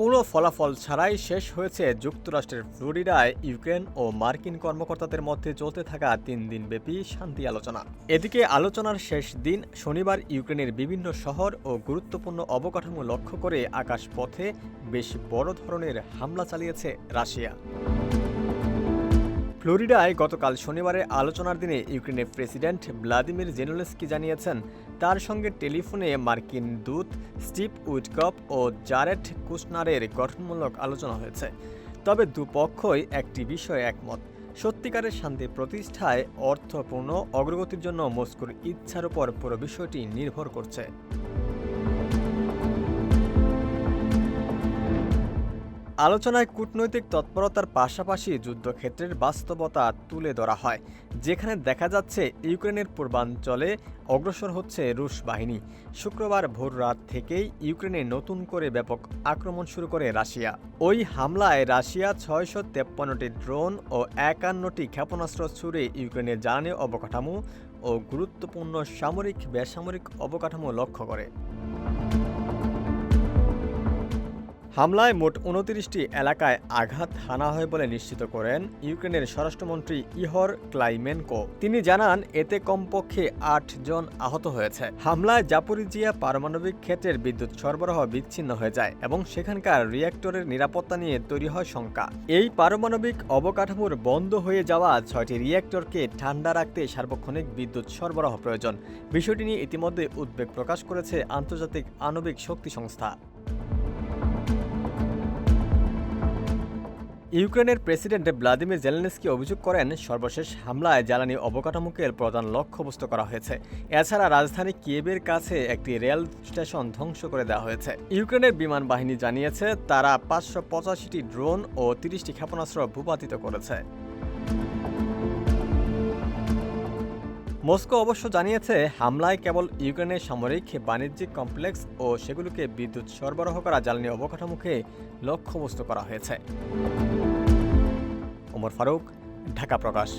কোনো ফলাফল ছাড়াই শেষ হয়েছে যুক্তরাষ্ট্রের ফ্লোরিডায় ইউক্রেন ও মার্কিন কর্মকর্তাদের মধ্যে চলতে থাকা 3 দিনব্যাপী শান্তি আলোচনা। এদিকে আলোচনার শেষ দিন শনিবার ইউক্রেনের বিভিন্ন শহর ও গুরুত্বপূর্ণ অবকাঠামো লক্ষ্য করে আকাশপথে বেশ বড় ধরনের হামলা চালিয়েছে রাশিয়া। ফ্লোরিডায় গতকাল শনিবারের আলোচনার দিনে ইউক্রেনের প্রেসিডেন্ট ভ্লাদিমির জেলেনস্কি জানিয়েছেন তার সঙ্গে টেলিফোনে মার্কিন দূত স্টিভ উইটকফ ও জারেড কুশনারের গঠনমূলক আলোচনা হয়েছে। তবে দুপক্ষই একটি বিষয়ে একমত, সত্যিকারের শান্তি প্রতিষ্ঠায় অর্থপূর্ণ অগ্রগতির জন্য মস্কোর ইচ্ছার উপর পুরো বিষয়টি নির্ভর করছে। আলোচনায় কূটনৈতিক তৎপরতার পাশাপাশি যুদ্ধক্ষেত্রের বাস্তবতা তুলে ধরা হয়, যেখানে দেখা যাচ্ছে ইউক্রেনের পূর্বাঞ্চলে অগ্রসর হচ্ছে রুশ বাহিনী। শুক্রবার ভোর রাত থেকেই ইউক্রেনে নতুন করে ব্যাপক আক্রমণ শুরু করে রাশিয়া। ওই হামলায় রাশিয়া 653টি ড্রোন ও 51টি ক্ষেপণাস্ত্র ছুড়ে ইউক্রেনের জ্বালানি অবকাঠামো ও গুরুত্বপূর্ণ সামরিক বেসামরিক অবকাঠামো লক্ষ্য করে। হামলায় মোট 29টি এলাকায় আঘাত হানা হয় বলে নিশ্চিত করেন ইউক্রেনের স্বরাষ্ট্রমন্ত্রী ইহর ক্লাইমেনকো। তিনি জানান এতে কমপক্ষে 8 জন আহত হয়েছে। হামলায় জাপোরিজিয়া পারমাণবিক ক্ষেত্রের বিদ্যুৎ সরবরাহ বিচ্ছিন্ন হয়ে যায় এবং সেখানকার রিঅ্যাক্টরের নিরাপত্তা নিয়ে তৈরি হয় শঙ্কা। এই পারমাণবিক অবকাঠামোর বন্ধ হয়ে যাওয়া 6টি রিঅ্যাক্টরকে ঠান্ডা রাখতে সার্বক্ষণিক বিদ্যুৎ সরবরাহ প্রয়োজন। বিষয়টি নিয়ে ইতিমধ্যে উদ্বেগ প্রকাশ করেছে আন্তর্জাতিক আণবিক শক্তি সংস্থা। ইউক্রেনের প্রেসিডেন্ট ভ্লাদিমির জেলেনস্কি অভিযোগ করেন সর্বশেষ হামলায় জ্বালানি অবকাঠামোকে প্রধান লক্ষ্যবস্তু করা হয়েছে। এছাড়া রাজধানী কিয়েভের কাছে একটি রেল স্টেশন ধ্বংস করে দেওয়া হয়েছে। ইউক্রেনের বিমান বাহিনী জানিয়েছে তারা 585টি ড্রোন ও 30টি ক্ষেপণাস্ত্র ভূপাতিত করেছে। মস্কো অবশ্য জানিয়েছে হামলায় কেবল ইউক্রেনের সামরিক বাণিজ্যিক কমপ্লেক্স ও সেগুলোকে বিদ্যুৎ সরবরাহ করা জ্বালানি অবকাঠামোকে লক্ষ্যবস্তু করা হয়েছে। ওমর ফারুক, ঢাকা প্রকাশ।